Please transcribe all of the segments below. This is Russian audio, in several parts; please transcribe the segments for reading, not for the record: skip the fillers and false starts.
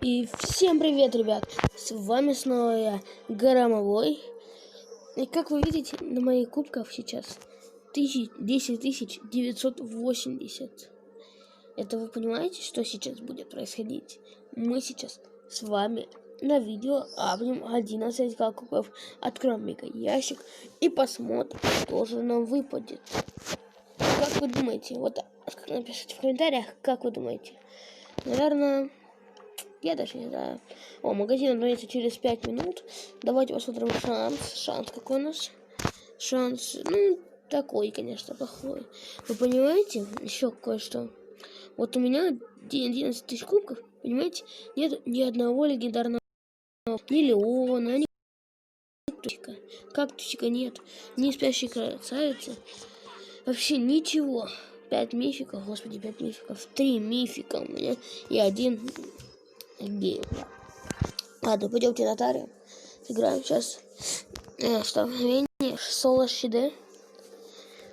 И всем привет, ребят! С вами снова я, Громовой. И как вы видите, на моих кубках сейчас 10 980. Это вы понимаете, что сейчас будет происходить? Мы сейчас с вами на видео апнем 11 кубков, откроем мега ящик и посмотрим, что же нам выпадет. Как вы думаете? Вот напишите в комментариях, как вы думаете. Наверное... Я даже не знаю. О, магазин откроется через 5 минут. Давайте посмотрим шанс. Шанс какой у нас? Шанс, ну, такой, конечно, плохой. Вы понимаете? Еще кое-что. Вот у меня 11 тысяч кубков, понимаете? Нет ни одного легендарного, ни Леона, ни кактусика. Кактусика нет. Ни спящей красавицы. Вообще ничего. 5 мификов, господи, 5 мификов. 3 мифика у меня и 1 гейм. Ладно, пойдемте на Таре. Сыграем сейчас. Столкновение. Соло ЩД.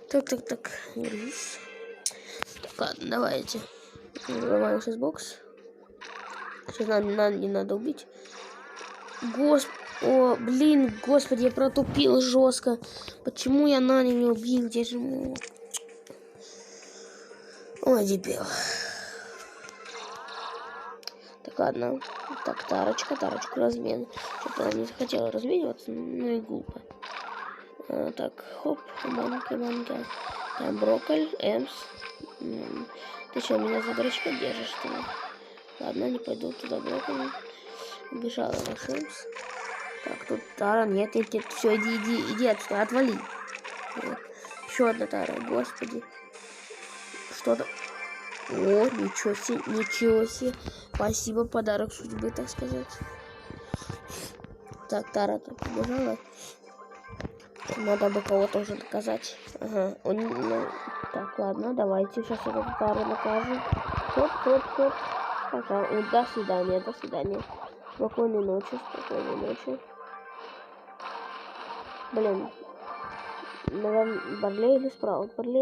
Так. Рис. Так, ладно, давайте. Взрываем сейчас бокс. Сейчас нам не надо убить. Господи, я протупил жестко. Почему я Нани не убил? Где же мог? Ой, дебил. Так, ладно. Так, тарочка, размен. Что-то она не захотела размениваться, ну и глупо. Так, хоп, банки. Там брокколь, эмс. Ты что, меня за дурачка держишь, что ли? Ладно, не пойду туда брокколи. Убежала на эмс. Так, тут тара, нет, все, иди отсюда, отвали. Вот. Еще одна тара, господи. Что-то... О, ничего себе. Спасибо, подарок судьбы, так сказать. Так, Тара-то побежала. Надо бы кого-то уже наказать. Ага, так, ладно, давайте сейчас эту Тару накажем. Хоп. Пока. До свидания. Спокойной ночи. Блин. Наверное, Барлей или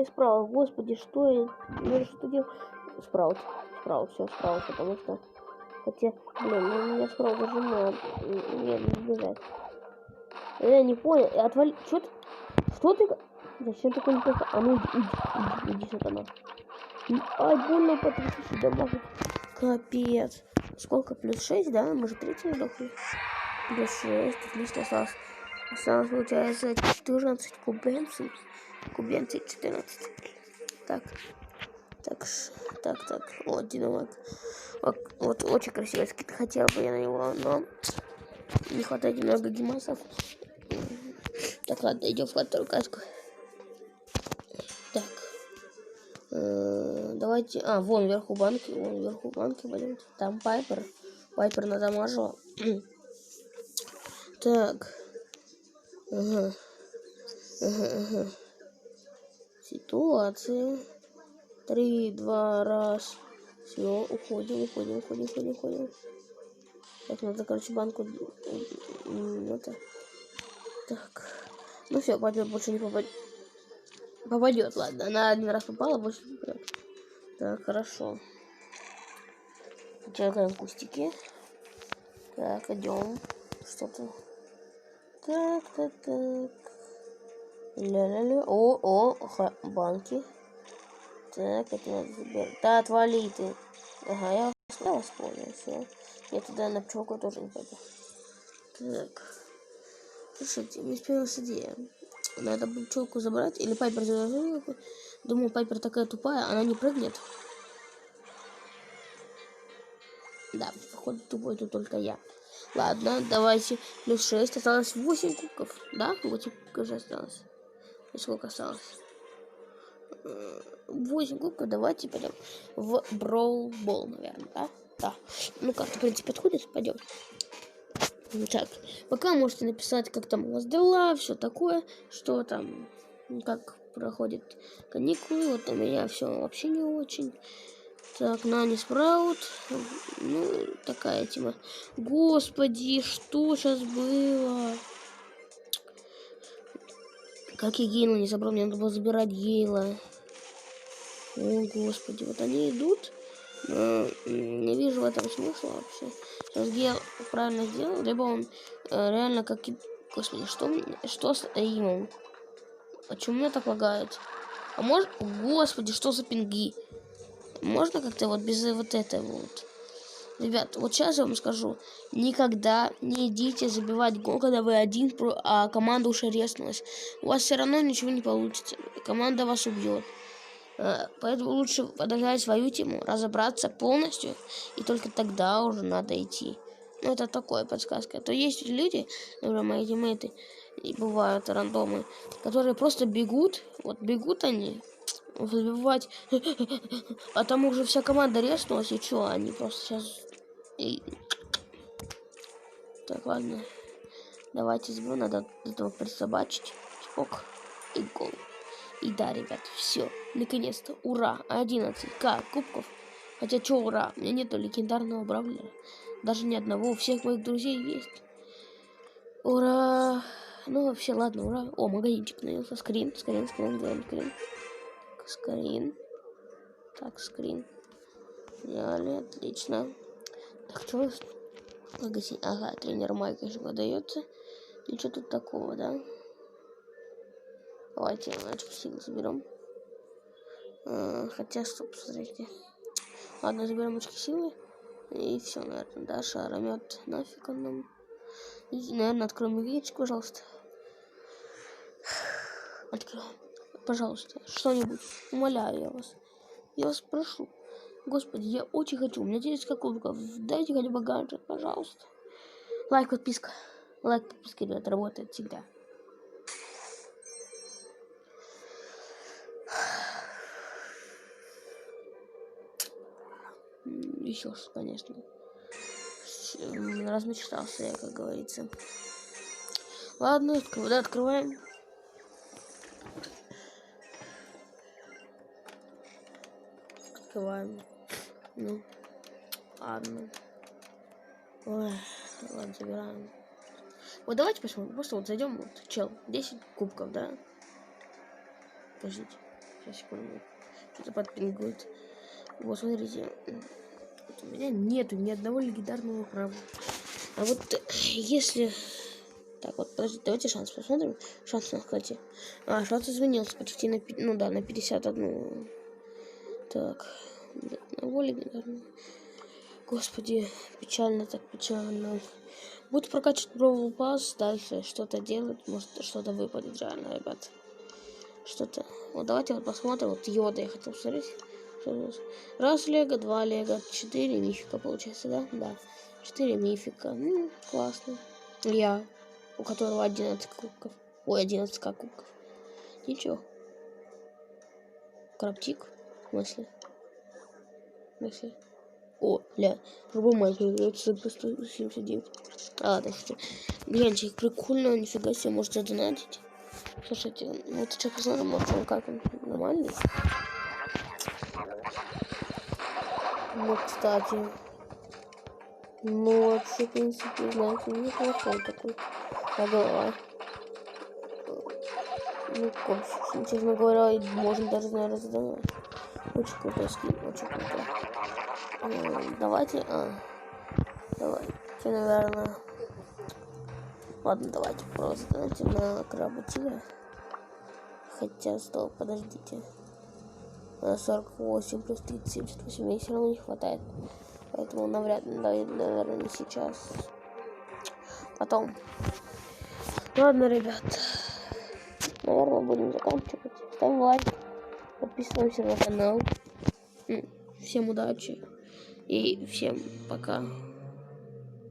Спраут? Господи, что я... Ну, что делать? Спраут, все, Спраут, потому что... Хотя, блин, ну меня Спраут зажимает. Нет, не бежать. Я не понял. Отвали... Что ты... Зачем такой не просто... А ну иди, сатана. Ай, больно по 30 дамажит. Капец. Сколько? Плюс 6, да? Мы же 30 сдохли. Плюс 6. Отлично, осталось, получается, 14 кубенций. 14. Так. О, динамик. Вот очень красивый скид. Хотел бы я на него, но не хватает немного гемасов. Так, ладно, идем в вторую каску. Так. Давайте... вон вверху банки пойдем. Там Пайпер надамажила. Так. Ага. Ситуация. 3, 2, раз. Все, уходим. Так, надо, короче, банку... Это... Так. Ну все, Пайпер больше не попадет. Ладно, она один раз попала, больше не попадет. Так, хорошо. Делаем кустики. Так, идем. Что-то. Так. Ля-ля-ля. Банки. Так, это надо забирать. Да, отвали ты. Ага, я вас понял, все. Я туда на пчелку тоже не пойду. Так. Слушайте, мне спелась идея. Надо бы пчелку забрать. Или Пайпер заложил. Думаю, Пайпер такая тупая, она не прыгнет. Да, походу тупой тут только я. Ладно, давайте. Плюс 6. Осталось 8 кубков. Да? 8 кубков же осталось. И сколько осталось? 8 кубков. Давайте пойдем в Brawl Ball, наверное, да? Да. Ну как, в принципе, подходит? Пойдем. Так, пока можете написать, как там у вас дела, все такое, что там, как проходят каникулы. Вот у меня все вообще не очень. Так, Нани Спраут. Ну, такая тема. Господи, что сейчас было? Как я Гейла не забрал, мне надо было забирать Гейла. О, господи, вот они идут. Но не вижу в этом смысла вообще. Сейчас Гел правильно сделал, либо он реально как... Господи, что с имом? Почему меня так лагает? А может... Господи, что за пинги? Можно как-то вот без вот этого вот? Ребят, вот сейчас я вам скажу. Никогда не идите забивать гол, когда вы один, а команда уже резнулась. У вас все равно ничего не получится. Команда вас убьет. Поэтому лучше подождать свою тему, разобраться полностью, и только тогда уже надо идти. Ну, это такое подсказка. То есть люди, например, мои тиммейты, и бывают рандомы, которые просто бегут, вот бегут они, забивать, а там уже вся команда резнулась, и что, они просто сейчас... Так, ладно. Давайте сбор, надо этого присобачить. Ок, и гол. И да, ребят, все, наконец-то, ура, 11к кубков. Хотя, что ура, у меня нету легендарного бравлера. Даже ни одного, у всех моих друзей есть. Ура! Ну, вообще, ладно, ура. О, магазинчик наелся, скрин. Так, скрин. Далее, отлично. Так, что магазин? Ага, тренер Майк еще выдается. Ничего тут такого, да? Давайте очки силы заберем. Хотя, стоп, смотрите. Ладно, заберем очки силы. И все, наверное, да, шаромет. Нафиг он нам. И, наверное, откроем магазинчик, пожалуйста. Откроем. Пожалуйста, что-нибудь. Умоляю я вас. Я вас прошу. Господи, я очень хочу. У меня 10 кубков. Дайте хотя бы гаджет, пожалуйста. Лайк, подписка. Лайк, подписка, ребят, работает всегда. Еще что, конечно. Размечтался я, как говорится. Ладно, когда открываем. Открываем. Ну, ладно. Ой, ладно, забираем. Вот давайте посмотрим. Просто вот зайдем, вот, чел, 10 кубков, да? Подождите. Сейчас, секунду. Что-то подпингует. Вот, смотрите. Вот у меня нету ни одного легендарного права. А вот если... Так, вот, подождите, давайте шанс посмотрим. Шанс на кстати. Шанс изменился почти на... Ну да, на 51. Так. Одного легендарного. Господи, печально, так печально. Буду прокачивать Brawl Pass, дальше что-то делать, может что-то выпадет реально, ребят. Что-то. Вот давайте вот посмотрим. Вот Йода я хотел посмотреть. Раз лего, 2 лего, 4 мифика получается, да? Да. 4 мифика. Классно. Я, у которого 11 кубков. Ой, 11 кубков. Ничего. Краптик. В смысле? О, ля, пробуй это просто 79. Ладно, что. Глянчик, прикольно, нифига себе, можете донатить. Слушайте, ну это что посмотрим, может он как он нормальный. Ну, кстати. Ну, вообще, в принципе, знаете, неплохой такой. А голова. Ну, честно говоря, можно даже, наверное, задавать. Очень крутой скин, очень крутой. Давайте, давайте, наверное. Ладно, давайте просто давайте на крабу тигра. Хотя, стоп, подождите. 48 плюс 30, 78, мне все равно не хватает. Поэтому навряд ли, наверное, не сейчас. Потом. Ладно, ребят. Наверное, будем заканчивать. Ставим лайк. Подписываемся на канал. Всем удачи. И всем пока.